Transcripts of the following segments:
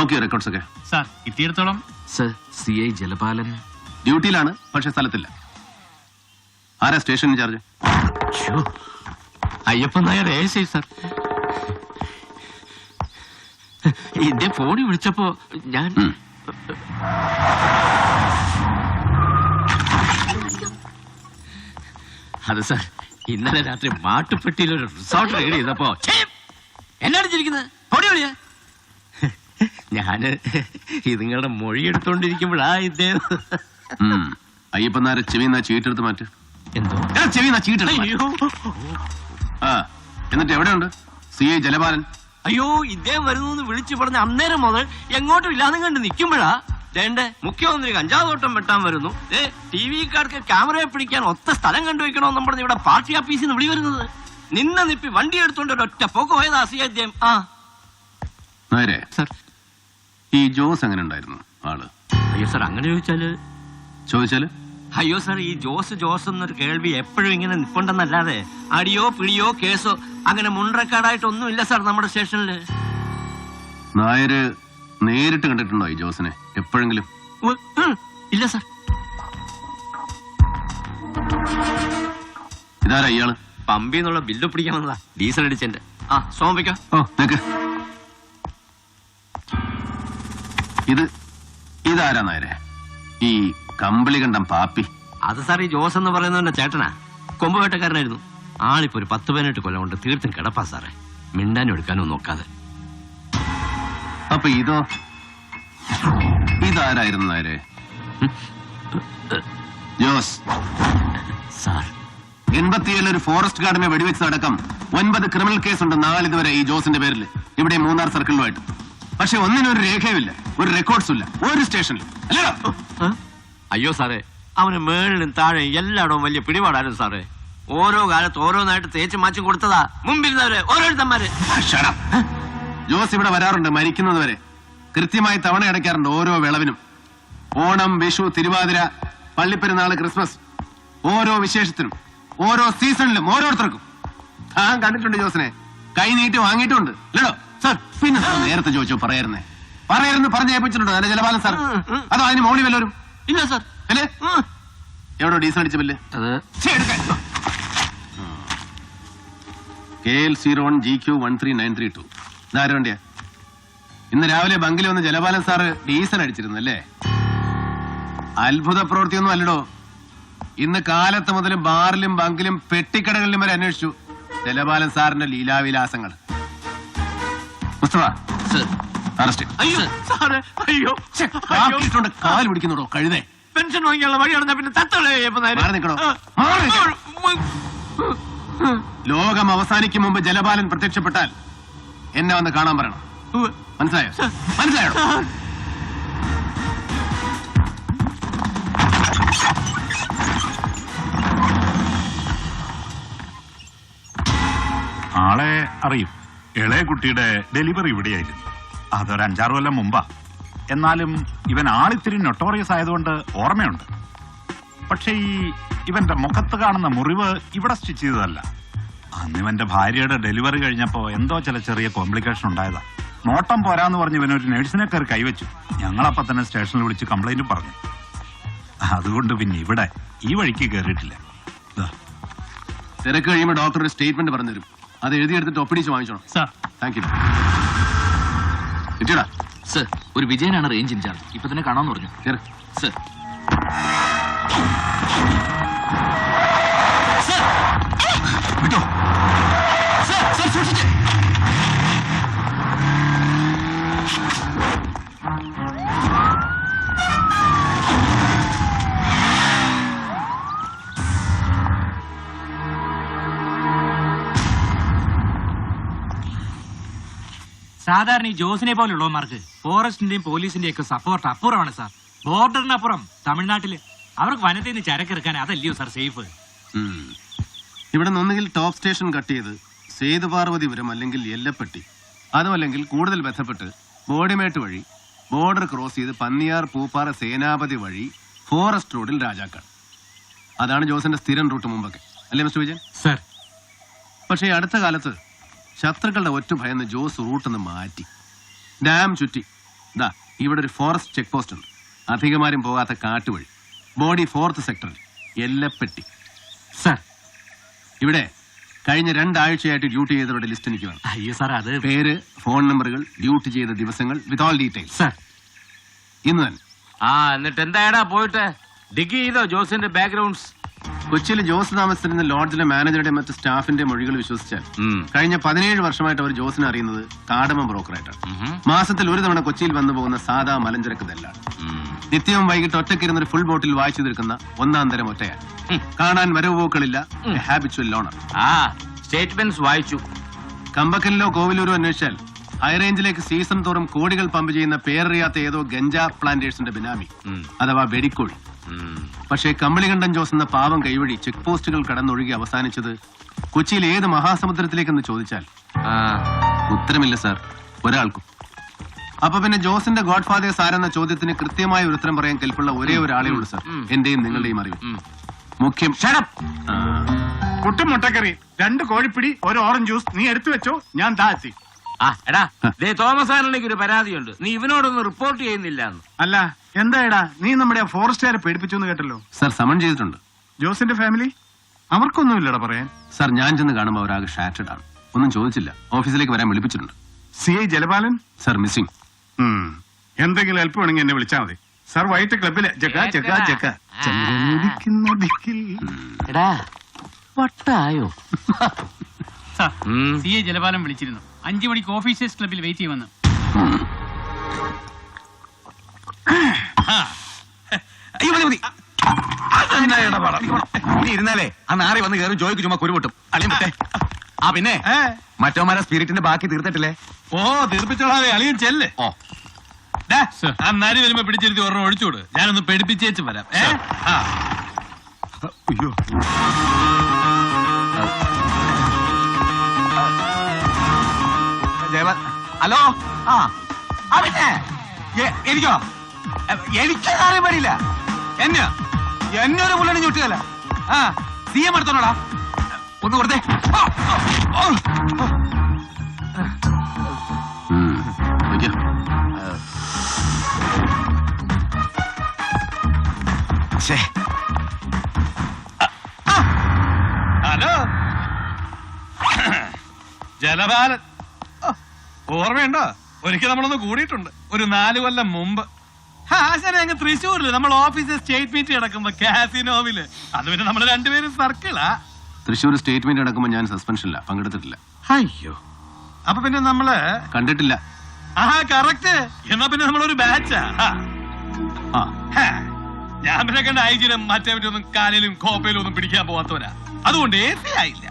നോക്കിയോ റെക്കോർഡ്സ് ഒക്കെ? സാർ കിട്ടിയിടത്തോളം. സർ, CI ജലപാലൻ ഡ്യൂട്ടിയിലാണ്, പക്ഷെ സ്ഥലത്തില്ല. ആരാ station incharge? Ayyappan Nair ASI sir. എന്റെ ഫോണിൽ വിളിച്ചപ്പോ ഞാൻ അത് സാർ, ഇന്നലെ രാത്രി മാട്ടുപ്പെട്ടിയിൽ ഒരു റിസോർട്ട് റെയ്ഡ് ചെയ്തപ്പോ എന്നാണ് ചിരിക്കുന്നത്? പൊടിയൊളിയാ. ഞാന് ഇതുങ്ങളുടെ മൊഴി എടുത്തോണ്ടിരിക്കുമ്പോഴാ ഇദ്ദേഹം. അയ്യപ്പൻ നായർ ചെവിന്ന ചീട്ടെടുത്ത് മാറ്റ്. എന്തോ ചെവിന്ന ചീട്ടെടുത്ത്. ആ, എന്നിട്ട് എവിടെയുണ്ട് CI ജലപാലൻ? അയ്യോ, ഇദ്ദേഹം വരുന്നു വിളിച്ചു പറഞ്ഞ അന്നേരം മുതൽ എങ്ങോട്ടും ഇല്ലാതെ കണ്ട് നിൽക്കുമ്പോഴാ ദേണ്ടേ മുഖ്യമന്ത്രി കഞ്ചാവോട്ടം വെട്ടാൻ വരുന്നു. TV-ക്കാർക്ക് ക്യാമറയെ പിടിക്കാൻ ഒത്ത സ്ഥലം കണ്ടുവെക്കണമെന്നും പറഞ്ഞ് ഇവിടെ പാർട്ടി ഓഫീസിൽ നിന്ന് വിളി വരുന്നത്. നിന്ന നിപ്പി വണ്ടി എടുത്തോണ്ട് ഒരൊറ്റ പോക്ക് പോയതാ അദ്ദേഹം. നേരെ സർ, ഈ ജോസ് എങ്ങനെ ഉണ്ടായിരുന്നു ആള്? അയ്യോ സാർ, അങ്ങനെ ചോദിച്ചാല് അയ്യോ സാർ, ഈ ജോസ് എന്നൊരു കേൾവി എപ്പോഴും ഇങ്ങനെ നിപ്പുണ്ടെന്നല്ലാതെ അടിയോ പിടിയോ കേസോ അങ്ങനെ മുൻറെക്കാർഡായിട്ടൊന്നും ഇല്ല സാർ നമ്മുടെ സ്റ്റേഷനില്. നായര് നേരിട്ട് കണ്ടിട്ടുണ്ടോ ഈ ജോസിനെ എപ്പോഴെങ്കിലും? ഇല്ല സാർ. ഇതാരാ ഇയാള്? പമ്പിന്നുള്ള ബില്ല് പിടിക്കണമെന്നതാ, ഡീസൽ അടിച്ചെന്റെ. സോമിക്ക. ഇതാരാ നായരെ? ഈ കമ്പിളി കണ്ടം പാപ്പി. അത് സാർ, ഈ ജോസ് എന്ന് പറയുന്നവന്റെ ചേട്ടനാ. കൊമ്പുവേട്ടക്കാരനായിരുന്നു. ആളിപ്പോ ഒരു 10-18 കൊല്ലം കൊണ്ട് തീർത്തും കിടപ്പാ സാറേ, മിണ്ടാനും എടുക്കാനും നോക്കാതെ. അപ്പൊ ഇതാരായിരുന്നു നായരെ? ജോസ് സാർ, 87 ഒരു ഫോറസ്റ്റ് ഗാർഡിനെ വെടിവെച്ചതടക്കം 9 ക്രിമിനൽ കേസുണ്ട് നാളിതുവരെ ഈ ജോസിന്റെ പേരിൽ, ഇവിടെ മൂന്നാർ സർക്കിളിലുമായിട്ട്. പക്ഷെ ഒന്നിനും ഒരു രേഖയുമില്ല, ഒരു റെക്കോർഡ്സും ഇല്ല ഒരു സ്റ്റേഷനിൽ. അല്ലല്ലോ? അയ്യോ സാറേ, അവന് മേളിലും താഴെ എല്ലായിടവും വലിയ പിടിപാടായിരുന്നു സാറേ. ഓരോ കാലത്ത് ഓരോന്നായിട്ട് തേച്ച് മാച്ചും കൊടുത്തതാ മുമ്പിരുന്നവര് ഓരോരുത്തന്മാര്. ജോസ് ഇവിടെ വരാറുണ്ട് മരിക്കുന്നത് വരെ. കൃത്യമായി തവണ അടയ്ക്കാറുണ്ട് ഓരോ വിളവിനും. ഓണം, വിഷു, തിരുവാതിര, പള്ളിപ്പെരുന്നാള്, ക്രിസ്മസ്, ഓരോ വിശേഷത്തിനും ഓരോ സീസണിലും ഓരോരുത്തർക്കും. താൻ കണ്ടിട്ടുണ്ട് ജോസിനെ, കൈ നീട്ടി വാങ്ങിയിട്ടുണ്ട്. അല്ലടോ സാർ? പിന്നെ നേരത്തെ ചോദിച്ചോ പറയായിരുന്നു പറഞ്ഞേപ്പിച്ചിട്ടുണ്ടോ അതിന്റെ ജലപാലൻ സാർ? അതോ അതിന് മോളി വല്ലവരും? ഇല്ല സാർ. അല്ലേ? എവിടോ ഡീസൽ അടിച്ച ബില്ല്? KL01 GQ 13932. ഇതാര വണ്ടിയാ? ഇന്ന് രാവിലെ ബങ്കിൽ വന്ന് ജലപാലൻ സാറ് ഡീസൽ അടിച്ചിരുന്നല്ലേ? അത്ഭുത പ്രവൃത്തിയൊന്നും അല്ലടോ. ഇന്ന് കാലത്ത് മുതൽ ബാറിലും ബങ്കിലും പെട്ടിക്കടകളിലും വരെ അന്വേഷിച്ചു ജലപാലൻ സാറിന്റെ ലീലാവിലാസങ്ങൾ. മുസ്തഫ അറസ്റ്റ്. കാൽ പിടിക്കുന്നുണ്ടോ കഴുതേ? പെൻഷൻ വാങ്ങിയുള്ള വഴിയാണ് പിന്നെ തത്തളേ. ലോകം അവസാനിക്കും മുമ്പ് ജലപാലൻ പ്രത്യക്ഷപ്പെട്ടാൽ എന്നെ വന്ന് കാണാൻ പറയണം. മനസ്സിലായോ? ആളെ അറിയും. ഇളയ കുട്ടിയുടെ ഡെലിവറി ഇവിടെയായിരുന്നു. അതൊരു 5-6 കൊല്ലം മുമ്പാ. എന്നാലും ഇവൻ ആളിത്തിരി നൊട്ടോറിയസ് ആയതുകൊണ്ട് ഓർമ്മയുണ്ട്. പക്ഷെ ഇവന്റെ മുഖത്ത് കാണുന്ന മുറിവ് ഇവിടെ സ്റ്റിച്ച് ചെയ്തതല്ല. അന്ന് ഇവന്റെ ഭാര്യയുടെ ഡെലിവറി കഴിഞ്ഞപ്പോ എന്തോ ചില ചെറിയ കോംപ്ലിക്കേഷൻ ഉണ്ടായതാ. നോട്ടം പോരാന്ന് പറഞ്ഞ് ഇവനൊരു നഴ്സിനെ കയറി കൈവച്ചു. ഞങ്ങളപ്പോ തന്നെ സ്റ്റേഷനിൽ വിളിച്ച് കംപ്ലൈന്റ് പറഞ്ഞു. അതുകൊണ്ട് പിന്നെ ഇവിടെ ഈ വഴിക്ക് കയറിയിട്ടില്ല. തിരക്ക് കഴിയുമ്പോൾ ഡോക്ടർ ഒരു സ്റ്റേറ്റ്മെന്റ് പറഞ്ഞുതരും. അത് എഴുതിയെടുത്തിട്ട് ഒപ്പിടിച്ച് വാങ്ങിച്ചോണം. Thank you. കിട്ടിയടാ? സർ, ഒരു വിജയനാണ് റേഞ്ച് ഇൻചാർജ്. ഇപ്പൊ തന്നെ കാണാമെന്ന് പറഞ്ഞു. സർ. വിട്ടോ? സൂക്ഷിച്ച്. സാധാരണ ഈ ജോസിനെ പോലുള്ളവന്മാർക്ക് ഫോറസ്റ്റിന്റെയും പോലീസിന്റെയും ഒക്കെ സപ്പോർട്ട് അപ്പുറമാണ് സാർ. ബോർഡറിനപ്പുറം തമിഴ്നാട്ടില് അവർക്ക് വനത്തിൽ നിന്ന് ചരക്കിറക്കാൻ അതല്ലയോ സാർ സേഫ്? ഇവിടെ ഒന്നുകിൽ ടോപ്പ് സ്റ്റേഷൻ കട്ട് ചെയ്ത് സേതുപാർവതിപുരം അല്ലെങ്കിൽ എല്ലപ്പെട്ടി, അതുമല്ലെങ്കിൽ കൂടുതൽ ബന്ധപ്പെട്ട് ബോഡിമേട്ട് വഴി ബോർഡർ ക്രോസ് ചെയ്ത് പന്നിയാർ പൂപ്പാറ സേനാപതി വഴി ഫോറസ്റ്റ് റോഡിൽ രാജാക്കാട്. അതാണ് ജോസിന്റെ സ്ഥിരം റൂട്ട് മുമ്പൊക്കെ, അല്ലേ മിസ്റ്റർ വിജയൻ? സർ. പക്ഷേ അടുത്ത കാലത്ത് ശത്രുക്കളുടെ ഒറ്റ ഭയന്ന് ജോസ് റൂട്ടൊന്ന് മാറ്റി. ഡാം ചുറ്റി ദാ ഇവിടെ ഒരു ഫോറസ്റ്റ് ചെക്ക് പോസ്റ്റ് ഉണ്ട്, അധികമാരും പോകാത്ത കാട്ടുവഴി, ബോഡി 4th സെക്ടറിൽ, എല്ലപ്പെട്ടി. സാർ ഇവിടെ കഴിഞ്ഞ 2 ആഴ്ചയായിട്ട് ഡ്യൂട്ടി ചെയ്തവരുടെ ലിസ്റ്റ് എനിക്ക് വേണം. അയ്യോ സാർ അത് പേര്, ഫോൺ നമ്പറുകൾ, ഡ്യൂട്ടി ചെയ്ത ദിവസങ്ങൾ വിത്ത് ഓൾ ഡീറ്റെയിൽസ്. സാർ ഇന്ന് തന്നെ. എന്നിട്ട് എന്തായടാ പോയിട്ട് ഡിഗ് ചെയ്തോ ജോസിന്റെ ബാക്ക്ഗ്രൗണ്ട്സ്? കൊച്ചിയിൽ ജോസ് താമസിച്ചിരുന്ന ലോഡ്ജിലെ മാനേജറുടെ മറ്റ് സ്റ്റാഫിന്റെ മൊഴികൾ വിശ്വസിച്ചാൽ കഴിഞ്ഞ 17 വർഷമായിട്ട് അവർ ജോസിനെ അറിയുന്നത് കാടമ ബ്രോക്കറായിട്ടാണ്. മാസത്തിൽ ഒരു തവണ കൊച്ചിയിൽ വന്നു പോകുന്ന സാധാ മലഞ്ചരക്ക് ദല്ലാണ്. നിത്യവും വൈകിട്ട് ഒറ്റയ്ക്കിരുന്നൊരു ഫുൾ ബോട്ടിൽ വായിച്ചു തീർക്കുന്ന 1-ാം തരം ഒറ്റയാണ്. കാണാൻ വരവ് പോക്കളില്ല, ഹാബിച്വൽ ലോണർ. സ്റ്റേറ്റ്മെന്റ്സ് വായിച്ചു. കമ്പക്കലിലോ കോവിലൂരോ അന്വേഷിച്ചാൽ ഹൈറേഞ്ചിലേക്ക് സീസൺ തോറും കോടികൾ പമ്പ് ചെയ്യുന്ന പേരറിയാത്ത ഏതോ ഗഞ്ച പ്ലാന്റേഴ്സിന്റെ ബിനാമി, അഥവാ വെടിക്കോഴി. പക്ഷേ കമ്പളികണ്ഠൻ ജോസ് എന്ന പാവം കൈവഴി ചെക്ക് പോസ്റ്റുകൾ കടന്നൊഴുകി അവസാനിച്ചത് കൊച്ചിയിൽ ഏത് മഹാസമുദ്രത്തിലേക്കെന്ന് ചോദിച്ചാൽ ഉത്തരമില്ല സാർ, ഒരാൾക്കും. അപ്പൊ പിന്നെ ജോസിന്റെ ഗോഡ് ഫാദേഴ്സ് ആരെന്ന ചോദ്യത്തിന് കൃത്യമായ ഒരു ഉത്തരം പറയാൻ കെൽപ്പുള്ള ഒരേ ഒരാളേ ഉള്ളൂ സാർ, എന്റെയും നിങ്ങളുടെയും അറിവ്. മുഖ്യം പുട്ടും മുട്ടക്കറി, 2 കോഴിപ്പിടി, 1 ഓറഞ്ച് ജ്യൂസ് നീ എടുത്തു വെച്ചോ, ഞാൻ താഴ്ത്തി. എടാ തോമസ് ആനിലേക്ക് ഒരു പരാതിയുണ്ട്, നീ ഇവനോടൊന്ന് റിപ്പോർട്ട് ചെയ്യുന്നില്ല. അല്ല എന്താ നീ നമ്മുടെ ഫോറസ്റ്റുകാരെ പേടിപ്പിച്ചു എന്ന് കേട്ടല്ലോ. സാർ സമൺ ചെയ്തിട്ടുണ്ട്. ജോസിന്റെ ഫാമിലി അവർക്കൊന്നുമില്ലടാ പറയാൻ. സാർ ഞാൻ ചെന്ന് കാണുമ്പോൾ അവരാകെ ഷാറ്റഡ് ആണ്. ഒന്നും ചോദിച്ചില്ല, ഓഫീസിലേക്ക് വരാൻ വിളിപ്പിച്ചിട്ടുണ്ട്. CI ജലപാലൻ sir missing. എന്തെങ്കിലും ഹെൽപ്പ് വേണമെങ്കിൽ എന്നെ വിളിച്ചാൽ മതി. സാർ വൈകിട്ട് ക്ലബില് വട്ടായോ? CI ജലപാലം വിളിച്ചിരുന്നു. 5 മണിക്ക് ഓഫീസേഴ്സ് ക്ലബിൽ വെയിറ്റ് ചെയ്യുമെന്ന്. ഇരുന്നാലേ ആ നാറി വന്ന് കയറി ജോയ്ക്ക് ചുമ്മാ കുരുപൊട്ടും. അളിയൻ പിന്നെ മറ്റോമാരെ സ്പിരിറ്റിന്റെ ബാക്കി തീർത്തിട്ടില്ലേ? തീർപ്പിച്ചോളാവേ, അളിയൻ ചെല്ല്. ആ നാരി വരുമ്പോ പിടിച്ചിരുത്തി ഒരെണ്ണം ഒഴിച്ചോട്, ഞാനൊന്ന് പെടിപ്പിച്ചേച്ച് വരാം. അയ്യോ ഹലോ. പിന്നെ എനിക്കോ എനിക്കറിയാൻ പാടില്ല. എന്നെ ഒരു പുള്ളി ചുട്ടുകല്ല. CM എടുത്തോളാ, ഒന്ന് കൊടുത്തേ. ഹലോ ജലപാലൻ, ഓർമ്മയുണ്ടോ? ഒരിക്കൽ നമ്മളൊന്ന് കൂടിയിട്ടുണ്ട്, ഒരു 4 കൊല്ലം മുമ്പ്. അങ്ങ് തൃശ്ശൂരില് നമ്മൾ ഓഫീസിൽ സ്റ്റേറ്റ് മീറ്റ് കിടക്കുമ്പോ കാസിനോവില്. അത് പിന്നെ നമ്മള് 2 പേരും സർക്കിളാ. തൃശ്ശൂർ സ്റ്റേറ്റ്മെന്റ് നടക്കുമ്പോൾ ഞാൻ സസ്പെൻഷനില്ല, പങ്കെടുത്തിട്ടില്ല. അയ്യോ, അപ്പൊ പിന്നെ നമ്മള് കണ്ടിട്ടില്ല. കറക്റ്റ്. എന്നാ പിന്നെ നമ്മളൊരു ബാച്ചാ. ഞാൻ പിന്നെ കണ്ട ഐജിനും മറ്റേ ഒന്നും കാലിലും കോപ്പയിലും ഒന്നും പിടിക്കാൻ പോവാത്തവരാ, അതുകൊണ്ട് ഏസി ആയില്ല.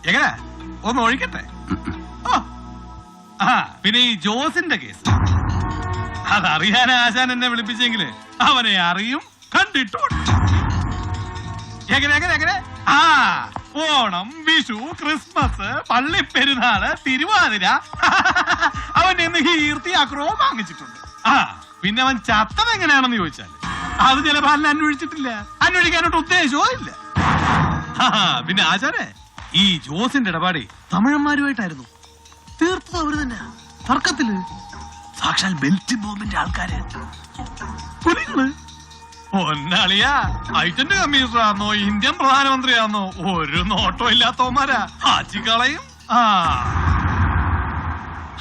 എങ്ങനെ ഒന്ന് ഒഴിക്കട്ടെ. പിന്നെ ഈ ജോസിന്റെ കേസ് അതറിയാൻ ആശാൻ എന്നെ വിളിപ്പിച്ചെങ്കില് അവനെ അറിയും, കണ്ടിട്ടുണ്ട്. എങ്ങനെ ഓണം, വിഷു, ക്രിസ്മസ്, പള്ളിപ്പെരുന്നാള്, തിരുവാതിര അവന്റെ ഇന്ന് കീർത്തി അക്രമം വാങ്ങിച്ചിട്ടുണ്ട്. പിന്നെ അവൻ ചത്തത് എങ്ങനെയാണെന്ന് ചോദിച്ചാല് അത് ജലപാലനെ അന്വേഷിച്ചിട്ടില്ല, അന്വേഷിക്കാനോട്ട് ഉദ്ദേശവും ഇല്ല. പിന്നെ ആചാരെ ഈ ജോസിന്റെ ഇടപാടി തമിഴന്മാരുമായിട്ടായിരുന്നു. തീർത്തത് അവര് തന്നെ, തർക്കത്തില്. സാക്ഷാൽ ബെൽറ്റ് മൂവ്മെന്റ് ആൾക്കാര്. ഒന്നളിയാ ഐറ്റന്റ് കമ്മീഷണറാന്നോ ഇന്ത്യൻ പ്രധാനമന്ത്രിയാന്നോ ഒരു നോട്ടോ ഇല്ലാത്തവന്മാരാ, ആച്ചിക്കളയും.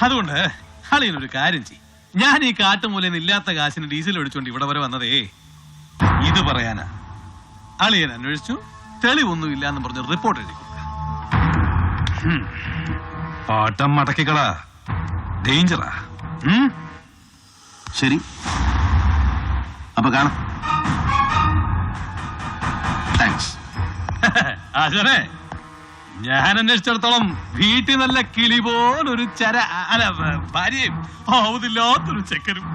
അതുകൊണ്ട് അളിയനൊരു കാര്യം ചെയ്യും, ഞാൻ ഈ കാട്ടുമൂലന്ന് ഇല്ലാത്ത കാശിന് ഡീസൽ ഒഴിച്ചോണ്ട് ഇവിടെ വരെ വന്നതേ ഇത് പറയാനാ. അളിയൻ അന്വേഷിച്ചു, തെളിവൊന്നും ഇല്ലാന്ന് പറഞ്ഞ് റിപ്പോർട്ട് എഴുതി കൊടുക്ക. പാട്ടം മടക്കിക്കളാ, ഡേഞ്ചറാ. ശരി, അപ്പൊ കാണാം. താങ്ക്സ്. ആശാനെ, ഞാൻ അന്വേഷിച്ചിടത്തോളം വീട്ടിൽ നല്ല കിളി പോലൊരു ഭാര്യയും ആവുതില്ലാത്തൊരു ചെക്കനും.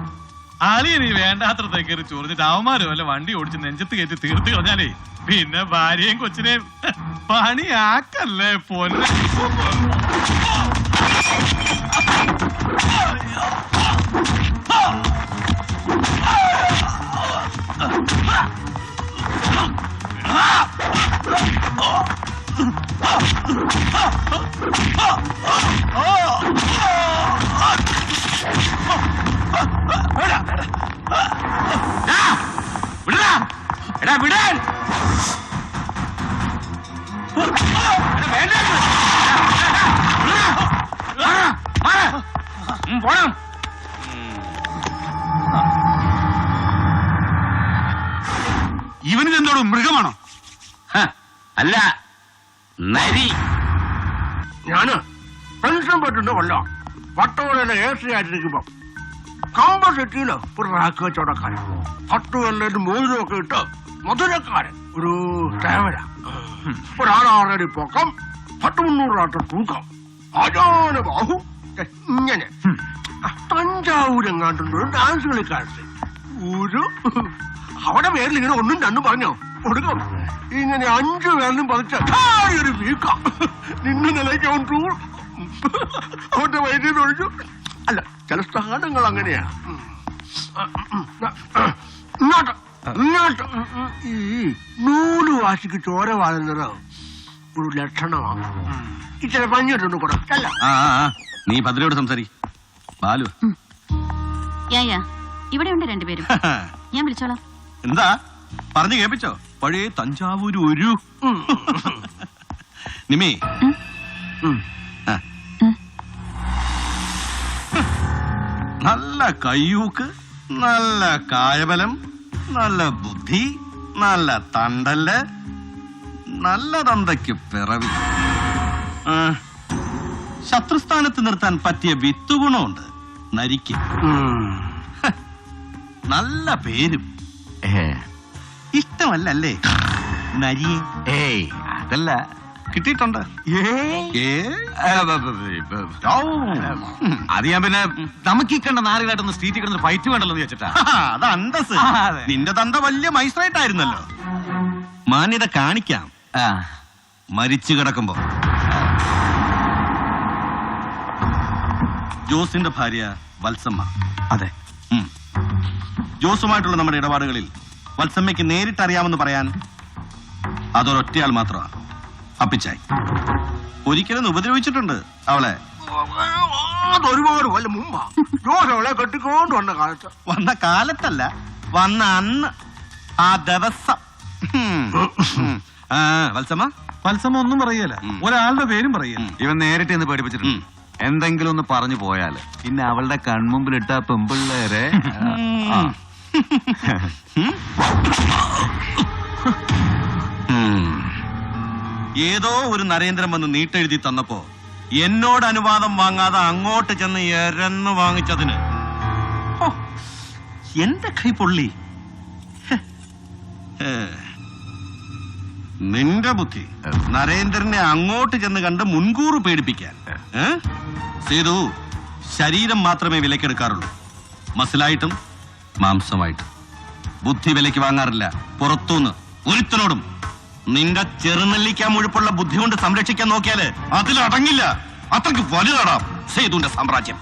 അളിയനീ വേണ്ടാത്ര കയറി ചോദിച്ചിട്ട് അവന്മാരും വല്ല വണ്ടി ഓടിച്ച് നെഞ്ചത്ത് കയറ്റി തീർത്ത് കളഞ്ഞാലേ പിന്നെ ഭാര്യയും കൊച്ചിനെയും പണിയാക്കല്ലേ പൊന്നെ. വിടടാ. എടാ വിടാൻ. എടാ, വേണ്ടായിരുന്നു. പോണം. ഇവനിതെന്തോടും മൃഗമാണോ? അല്ല, നരി. ഞാന് പെൻഷൻ പറ്റുന്ന കൊല്ലം പട്ടുകൊല്ലം AC ആയിട്ടിരിക്കുമ്പോ കമ്പ സിറ്റിയില് ഒരു റാക്ക് കച്ചവടക്കാരൻ പട്ടുകൊല്ലും മോതിരം ഒക്കെ ഇട്ട് മധുരക്കാരൻ ഒരു തേവര ഒരാളാറടി പൊക്കം 300 തൂക്കം അജാന ബാഹു ഇങ്ങനെ തഞ്ചാവൂരെങ്ങാണ്ടുണ്ട് ഡാൻസ് കളിക്കാരൻ ഒരു അവിടെ പേരിൽ ഇങ്ങനെ ഒന്നും രണ്ടും പറഞ്ഞോ കൊടുക്കും ഇങ്ങനെ 5 പേരിലും പതിച്ച ഒരു വീക്കാം നിന്ന് നിലയ്ക്കാൻ ടൂർ അവന്റെ വൈദ്യുതി ഒഴിച്ചു. അല്ല, ചില സ്ഥാനങ്ങൾ അങ്ങനെയാ. ഇങ്ങോട്ട് ഇങ്ങോട്ട് ഈ നൂല് വാശിക്ക് ചോര വാഴുന്നത് ഒരു ലക്ഷണമാണ്. ഇച്ചിരി പഞ്ഞിട്ടുണ്ട് കൂടെ അല്ല. നീ ഭദ്രയോട് സംസാരി. ബാലു ഇവിടെയുണ്ട് രണ്ടുപേരും. ഞാൻ വിളിച്ചോളാം. എന്താ പറഞ്ഞു കേൾപ്പിച്ചോ? പഴയ തഞ്ചാവൂര് ഒരു നിമി. നല്ല കയ്യൂക്ക്, നല്ല കായബലം, നല്ല ബുദ്ധി, നല്ല തണ്ടല്, നല്ല തന്തയ്ക്ക് പിറവി. ശത്രുസ്ഥാനത്ത് നിർത്താൻ പറ്റിയ വിത്തുഗുണമുണ്ട് നരിക്ക്. നല്ല പേരും. ഇഷ്ടമല്ലേ നരിയെ? ഏയ് അതല്ല, കിട്ടിയിട്ടുണ്ട്. അത് ഞാൻ പിന്നെ നമുക്ക് ഈ കണ്ട നാലുകാട്ടൊന്ന് സ്ട്രീറ്റിൽ കിടന്ന് ഫൈറ്റ് വേണ്ടല്ലോ എന്ന് വെച്ചിട്ടാ. അത് അന്തസ്. നിന്റെ തന്ത വലിയ മൈസ്ട്രേറ്റ് ആയിരുന്നല്ലോ. മാന്യത കാണിക്കാം മരിച്ചു കിടക്കുമ്പോ. ജോസിന്റെ ഭാര്യ വത്സമ്മ. അതെ. ജോസുമായിട്ടുള്ള നമ്മുടെ ഇടപാടുകളിൽ വത്സമ്മയ്ക്ക് നേരിട്ട് അറിയാമെന്ന് പറയാൻ അതൊരൊറ്റയാൾ മാത്രമാണ്, അപ്പിച്ചായി. ഒരിക്കലും ഉപദ്രവിച്ചിട്ടുണ്ട് അവളെ. അതൊരുപാട് കൊല്ലം മുമ്പാ ജോസ് അവളെ കെട്ടിക്കൊണ്ട് വന്ന കാലത്ത്. വന്ന കാലത്തല്ല, വന്ന അന്ന്, ആ ദിവസം. വത്സമ്മ മത്സമം ഒന്നും പറയല, ഒരാളുടെ പേരും പറയല. ഇവൻ നേരിട്ട് എന്ന് പേടിപ്പിച്ചിട്ടുണ്ട്. എന്തെങ്കിലും ഒന്ന് പറഞ്ഞു പോയാല് പിന്നെ അവളുടെ കൺമുമ്പിലിട്ട പെമ്പിള്ളേരെ ഏതോ ഒരു നരേന്ദ്രൻ വന്ന് നീട്ടെഴുതി തന്നപ്പോ എന്നോട് അനുവാദം വാങ്ങാതെ അങ്ങോട്ട് ചെന്ന് എരന്ന് വാങ്ങിച്ചതിന് എന്റെ കൈ പൊള്ളി. നിന്റെ ബുദ്ധി നരേന്ദ്രനെ അങ്ങോട്ട് ചെന്ന് കണ്ട് മുൻകൂർ പേടിപ്പിക്കാൻ. സേതു, ശരീരം മാത്രമേ വിലക്കെടുക്കാറുള്ളൂ, മസിലായിട്ടും മാംസമായിട്ടും. ബുദ്ധി വിലയ്ക്ക് വാങ്ങാറില്ല പുറത്തുനിന്ന് ഒരുത്തനോടും. നിന്റെ ചെറുനെല്ലിക്കാൻ മുഴുപ്പുള്ള ബുദ്ധി കൊണ്ട് സംരക്ഷിക്കാൻ നോക്കിയാല് അതിലടങ്ങില്ല. അത്രയ്ക്ക് വലുതാടാം സേതുവിന്റെ സാമ്രാജ്യം.